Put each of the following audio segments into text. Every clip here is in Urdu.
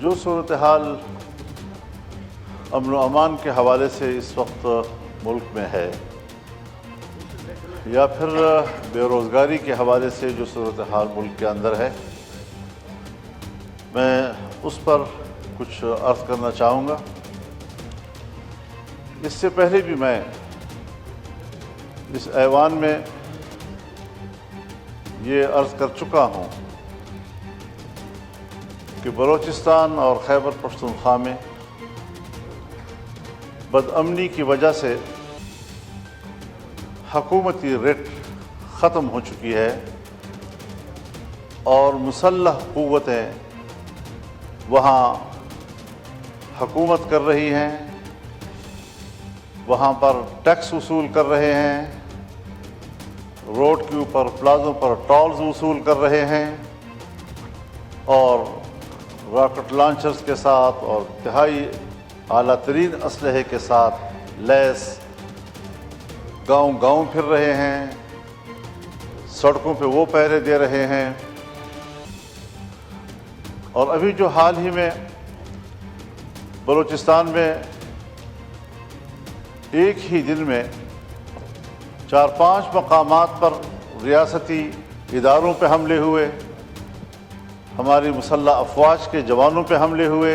جو صورتحال امن و امان کے حوالے سے اس وقت ملک میں ہے یا پھر بے روزگاری کے حوالے سے جو صورتحال ملک کے اندر ہے، میں اس پر کچھ عرض کرنا چاہوں گا۔ اس سے پہلے بھی میں اس ایوان میں یہ عرض کر چکا ہوں کہ بلوچستان اور خیبر پختونخوا میں بدامنی کی وجہ سے حکومتی رٹ ختم ہو چکی ہے اور مسلح قوتیں وہاں حکومت کر رہی ہیں، وہاں پر ٹیکس وصول کر رہے ہیں، روڈ کے اوپر پلازوں پر ٹولز وصول کر رہے ہیں اور راکٹ لانچرز کے ساتھ اور انتہائی اعلیٰ ترین اسلحے کے ساتھ لیس گاؤں گاؤں پھر رہے ہیں، سڑکوں پہ وہ پہرے دے رہے ہیں۔ اور ابھی جو حال ہی میں بلوچستان میں ایک ہی دن میں 4-5 مقامات پر ریاستی اداروں پہ حملے ہوئے، ہماری مسلح افواج کے جوانوں پہ حملے ہوئے،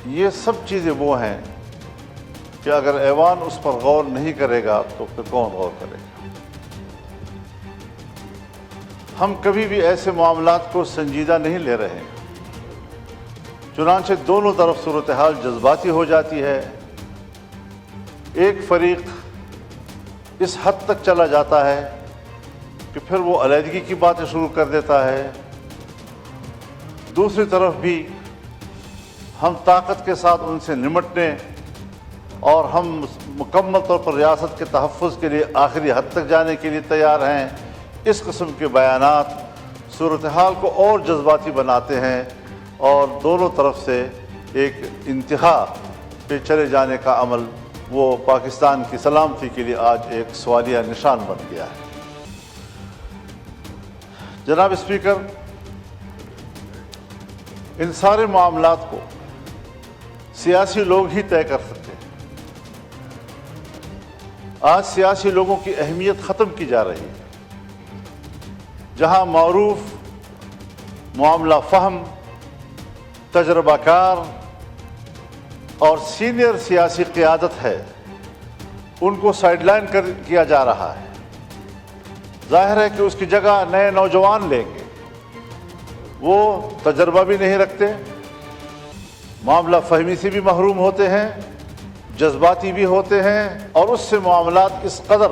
یہ سب چیزیں وہ ہیں کہ اگر ایوان اس پر غور نہیں کرے گا تو پھر کون غور کرے گا؟ ہم کبھی بھی ایسے معاملات کو سنجیدہ نہیں لے رہے ہیں، چنانچہ دونوں طرف صورتحال جذباتی ہو جاتی ہے۔ ایک فریق اس حد تک چلا جاتا ہے کہ پھر وہ علیحدگی کی باتیں شروع کر دیتا ہے، دوسری طرف بھی ہم طاقت کے ساتھ ان سے نمٹنے اور ہم مکمل طور پر ریاست کے تحفظ کے لیے آخری حد تک جانے کے لیے تیار ہیں۔ اس قسم کے بیانات صورتحال کو اور جذباتی بناتے ہیں اور دونوں طرف سے ایک انتہا پہ چلے جانے کا عمل وہ پاکستان کی سلامتی کے لیے آج ایک سوالیہ نشان بن گیا ہے۔ جناب اسپیکر، ان سارے معاملات کو سیاسی لوگ ہی طے کر سکتے ہیں۔ آج سیاسی لوگوں کی اہمیت ختم کی جا رہی ہے۔ جہاں معروف معاملہ فہم، تجربہ کار اور سینئر سیاسی قیادت ہے، ان کو سائیڈ لائن کیا جا رہا ہے۔ ظاہر ہے کہ اس کی جگہ نئے نوجوان لیں گے، وہ تجربہ بھی نہیں رکھتے، معاملہ فہمی سے بھی محروم ہوتے ہیں، جذباتی بھی ہوتے ہیں اور اس سے معاملات اس قدر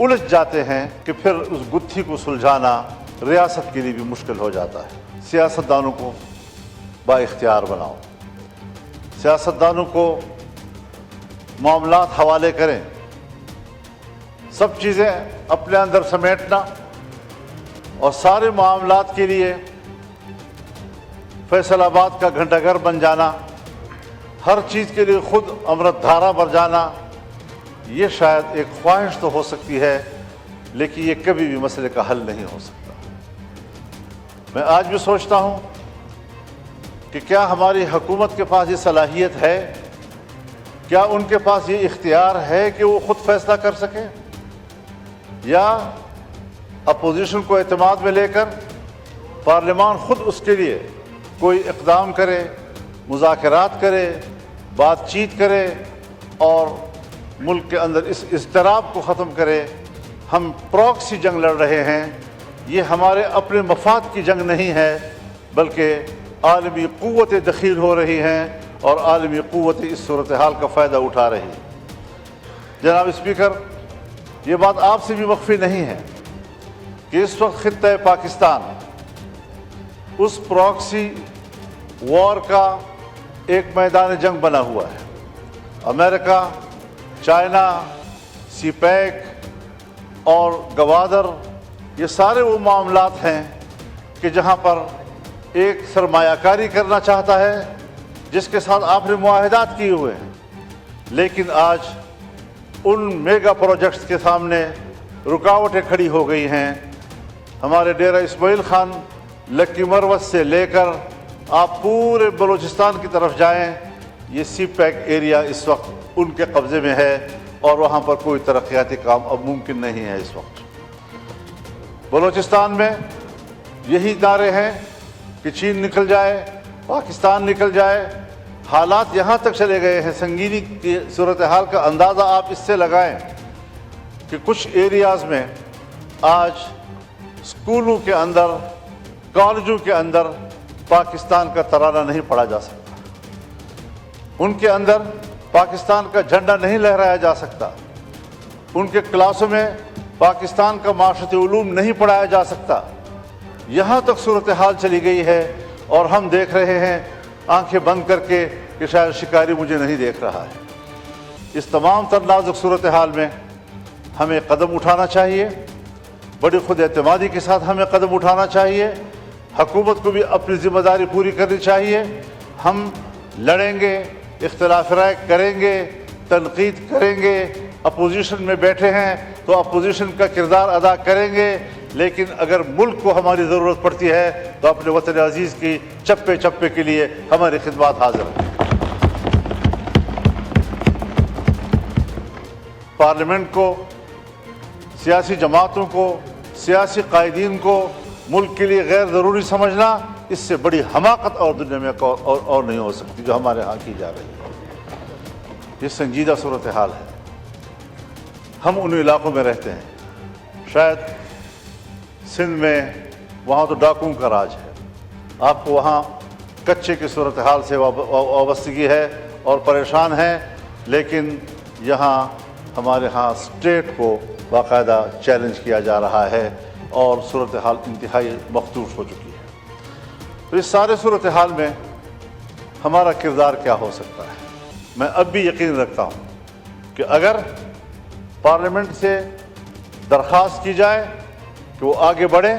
الجھ جاتے ہیں کہ پھر اس گتھی کو سلجھانا ریاست کے لیے بھی مشکل ہو جاتا ہے۔ سیاستدانوں کو با اختیار بناؤ، سیاستدانوں کو معاملات حوالے کریں، سب چیزیں اپنے اندر سمیٹنا اور سارے معاملات کے لیے فیصل آباد کا گھنٹہ گھر بن جانا، ہر چیز کے لیے خود امرت دھارا بن جانا، یہ شاید ایک خواہش تو ہو سکتی ہے لیکن یہ کبھی بھی مسئلے کا حل نہیں ہو سکتا۔ میں آج بھی سوچتا ہوں کہ کیا ہماری حکومت کے پاس یہ صلاحیت ہے، کیا ان کے پاس یہ اختیار ہے کہ وہ خود فیصلہ کر سکیں، یا اپوزیشن کو اعتماد میں لے کر پارلیمان خود اس کے لیے کوئی اقدام کرے، مذاکرات کرے، بات چیت کرے اور ملک کے اندر اس اضطراب کو ختم کرے۔ ہم پراکسی جنگ لڑ رہے ہیں، یہ ہمارے اپنے مفاد کی جنگ نہیں ہے بلکہ عالمی قوتیں دخیل ہو رہی ہیں اور عالمی قوتیں اس صورتحال کا فائدہ اٹھا رہی ہیں۔ جناب اسپیکر، یہ بات آپ سے بھی مخفی نہیں ہے کہ اس وقت خطہ پاکستان اس پراکسی وار کا ایک میدان جنگ بنا ہوا ہے۔ امریکہ، چائنا، سی پیک اور گوادر، یہ سارے وہ معاملات ہیں کہ جہاں پر ایک سرمایہ کاری کرنا چاہتا ہے جس کے ساتھ آپ نے معاہدات کیے ہوئے ہیں، لیکن آج ان میگا پروجیکٹس کے سامنے رکاوٹیں کھڑی ہو گئی ہیں۔ ہمارے ڈیرہ اسماعیل خان لکی مروت سے لے کر آپ پورے بلوچستان کی طرف جائیں، یہ سی پیک ایریا اس وقت ان کے قبضے میں ہے اور وہاں پر کوئی ترقیاتی کام اب ممکن نہیں ہے۔ اس وقت بلوچستان میں یہی نعرے ہیں کہ چین نکل جائے، پاکستان نکل جائے۔ حالات یہاں تک چلے گئے ہیں، سنگینی کی صورتحال کا اندازہ آپ اس سے لگائیں کہ کچھ ایریاز میں آج اسکولوں کے اندر، کالجوں کے اندر پاکستان کا ترانہ نہیں پڑھا جا سکتا، ان کے اندر پاکستان کا جھنڈا نہیں لہرایا جا سکتا، ان کے کلاسوں میں پاکستان کا معاشرتی علوم نہیں پڑھایا جا سکتا۔ یہاں تک صورتحال چلی گئی ہے اور ہم دیکھ رہے ہیں آنکھیں بند کر کے کہ شاید شکاری مجھے نہیں دیکھ رہا ہے۔ اس تمام تر نازک صورتحال میں ہمیں قدم اٹھانا چاہیے، بڑی خود اعتمادی کے ساتھ ہمیں قدم اٹھانا چاہیے۔ حکومت کو بھی اپنی ذمہ داری پوری کرنی چاہیے۔ ہم لڑیں گے، اختلاف رائے کریں گے، تنقید کریں گے، اپوزیشن میں بیٹھے ہیں تو اپوزیشن کا کردار ادا کریں گے، لیکن اگر ملک کو ہماری ضرورت پڑتی ہے تو اپنے وطن عزیز کی چپے چپے کے لیے ہماری خدمات حاضر ہیں۔ پارلیمنٹ کو، سیاسی جماعتوں کو، سیاسی قائدین کو ملک کے لیے غیر ضروری سمجھنا، اس سے بڑی حماقت اور دنیا میں اور نہیں ہو سکتی جو ہمارے ہاں کی جا رہی ہے۔ یہ سنجیدہ صورتحال ہے۔ ہم ان علاقوں میں رہتے ہیں، شاید سندھ میں وہاں تو ڈاکوؤں کا راج ہے، آپ کو وہاں کچے کی صورتحال سے وابستگی ہے اور پریشان ہیں، لیکن یہاں ہمارے ہاں اسٹیٹ کو باقاعدہ چیلنج کیا جا رہا ہے اور صورتحال انتہائی مخدوش ہو چکی ہے۔ تو اس سارے صورتحال میں ہمارا کردار کیا ہو سکتا ہے؟ میں اب بھی یقین رکھتا ہوں کہ اگر پارلیمنٹ سے درخواست کی جائے کہ وہ آگے بڑھیں،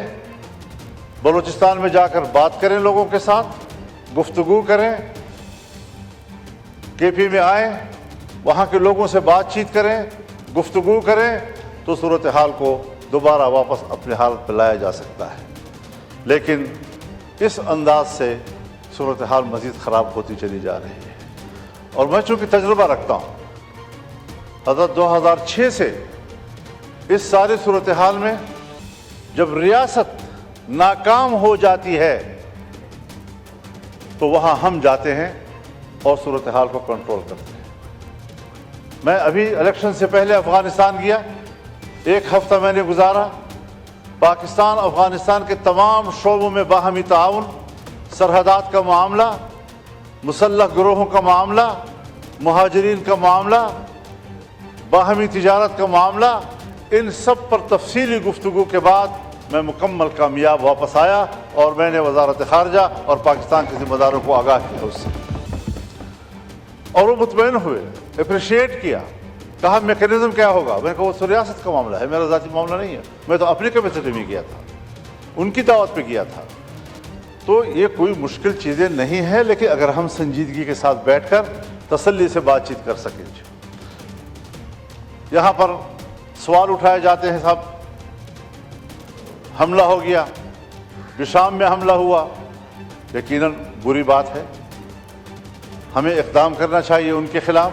بلوچستان میں جا کر بات کریں، لوگوں کے ساتھ گفتگو کریں، کے پی میں آئیں، وہاں کے لوگوں سے بات چیت کریں، گفتگو کریں، تو صورتحال کو دوبارہ واپس اپنے حالت پہ لایا جا سکتا ہے۔ لیکن اس انداز سے صورتحال مزید خراب ہوتی چلی جا رہی ہے، اور میں چونکہ تجربہ رکھتا ہوں، حضرت 2006 سے اس ساری صورتحال میں جب ریاست ناکام ہو جاتی ہے تو وہاں ہم جاتے ہیں اور صورتحال کو کنٹرول کرتے ہیں۔ میں ابھی الیکشن سے پہلے افغانستان گیا، 1 ہفتہ میں نے گزارا۔ پاکستان افغانستان کے تمام شعبوں میں باہمی تعاون، سرحدات کا معاملہ، مسلح گروہوں کا معاملہ، مہاجرین کا معاملہ، باہمی تجارت کا معاملہ، ان سب پر تفصیلی گفتگو کے بعد میں مکمل کامیاب واپس آیا اور میں نے وزارت خارجہ اور پاکستان کے ذمہ داروں کو آگاہ کیا اس سے، اور وہ مطمئن ہوئے، اپریشیٹ کیا، کہا میکینزم کیا ہوگا؟ میں نے کہا وہ ریاست کا معاملہ ہے، میرا ذاتی معاملہ نہیں ہے، میں تو اپنی کیپیسٹی میں کیا تھا، ان کی دعوت پہ کیا تھا۔ تو یہ کوئی مشکل چیزیں نہیں ہیں، لیکن اگر ہم سنجیدگی کے ساتھ بیٹھ کر تسلی سے بات چیت کر سکیں۔ یہاں پر سوال اٹھائے جاتے ہیں، صاحب حملہ ہو گیا، بشام میں حملہ ہوا، یقیناً بری بات ہے، ہمیں اقدام کرنا چاہیے ان کے خلاف۔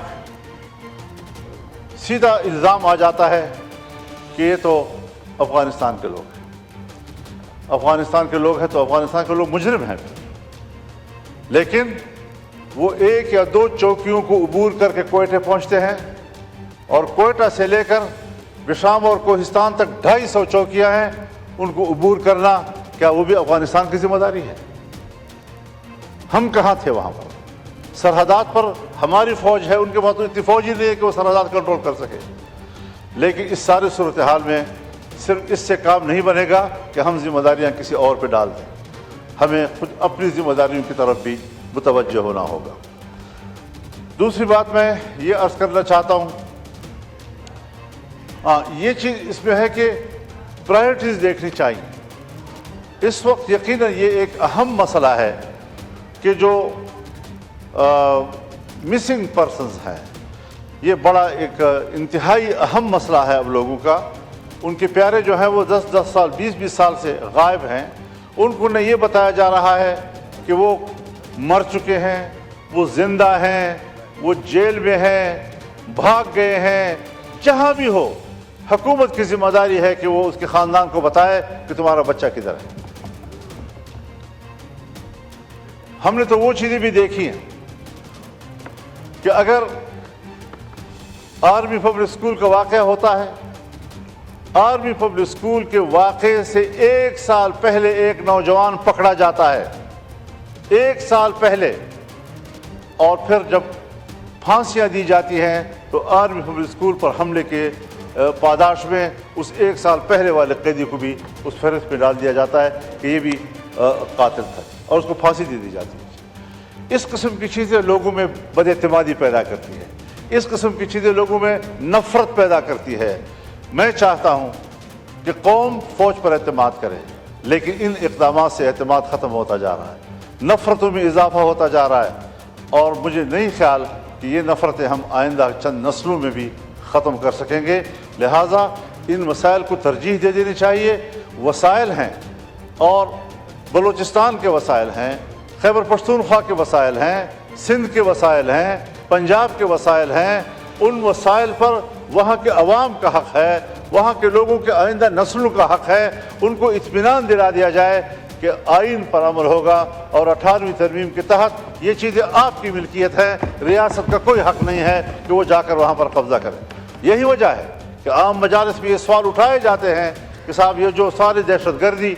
سیدھا الزام آ جاتا ہے کہ یہ تو افغانستان کے لوگ ہیں، افغانستان کے لوگ ہیں تو افغانستان کے لوگ مجرم ہیں، لیکن وہ 1 یا 2 چوکیوں کو عبور کر کے کوئٹہ پہنچتے ہیں، اور کوئٹہ سے لے کر بشام اور کوہستان تک 250 چوکیاں ہیں، ان کو عبور کرنا کیا وہ بھی افغانستان کی ذمہ داری ہے؟ ہم کہاں تھے وہاں پر؟ سرحدات پر ہماری فوج ہے، ان کے پاس تو اتنی فوج ہی نہیں ہے کہ وہ سرحدات کنٹرول کر سکے۔ لیکن اس سارے صورتحال میں صرف اس سے کام نہیں بنے گا کہ ہم ذمہ داریاں کسی اور پہ ڈال دیں، ہمیں خود اپنی ذمہ داریوں کی طرف بھی متوجہ ہونا ہوگا۔ دوسری بات میں یہ عرض کرنا چاہتا ہوں، یہ چیز اس میں ہے کہ پرائرٹیز دیکھنی چاہیے۔ اس وقت یقیناً یہ ایک اہم مسئلہ ہے کہ جو مسنگ پرسنز ہیں، یہ بڑا ایک انتہائی اہم مسئلہ ہے اب لوگوں کا۔ ان کے پیارے جو ہیں وہ 10-10 سال 20-20 سال سے غائب ہیں، ان کو نہ یہ بتایا جا رہا ہے کہ وہ مر چکے ہیں، وہ زندہ ہیں، وہ جیل میں ہیں، بھاگ گئے ہیں، جہاں بھی ہو حکومت کی ذمہ داری ہے کہ وہ اس کے خاندان کو بتائے کہ تمہارا بچہ کدھر ہے۔ ہم نے تو وہ چیزیں بھی دیکھی ہیں کہ اگر آرمی پبلک اسکول کا واقعہ ہوتا ہے، آرمی پبلک اسکول کے واقعے سے 1 سال پہلے ایک نوجوان پکڑا جاتا ہے، 1 سال پہلے، اور پھر جب پھانسیاں دی جاتی ہیں تو آرمی پبلک اسکول پر حملے کے پاداش میں اس 1 سال پہلے والے قیدی کو بھی اس فہرست میں ڈال دیا جاتا ہے کہ یہ بھی قاتل تھا، اور اس کو پھانسی دے دی جاتی ہے۔ اس قسم کی چیزیں لوگوں میں بد اعتمادی پیدا کرتی ہے، اس قسم کی چیزیں لوگوں میں نفرت پیدا کرتی ہے۔ میں چاہتا ہوں کہ قوم فوج پر اعتماد کرے، لیکن ان اقدامات سے اعتماد ختم ہوتا جا رہا ہے، نفرتوں میں اضافہ ہوتا جا رہا ہے، اور مجھے نہیں خیال کہ یہ نفرتیں ہم آئندہ چند نسلوں میں بھی ختم کر سکیں گے۔ لہٰذا ان مسائل کو ترجیح دے دینی چاہیے۔ وسائل ہیں، اور بلوچستان کے وسائل ہیں، خیبر پختونخوا کے وسائل ہیں، سندھ کے وسائل ہیں، پنجاب کے وسائل ہیں۔ ان وسائل پر وہاں کے عوام کا حق ہے، وہاں کے لوگوں کے آئندہ نسلوں کا حق ہے، ان کو اطمینان دلا دیا جائے کہ آئین پر عمل ہوگا، اور 18ویں ترمیم کے تحت یہ چیزیں آپ کی ملکیت ہے، ریاست کا کوئی حق نہیں ہے کہ وہ جا کر وہاں پر قبضہ کرے۔ یہی وجہ ہے کہ عام مجالس میں یہ سوال اٹھائے جاتے ہیں کہ صاحب یہ جو ساری دہشت گردی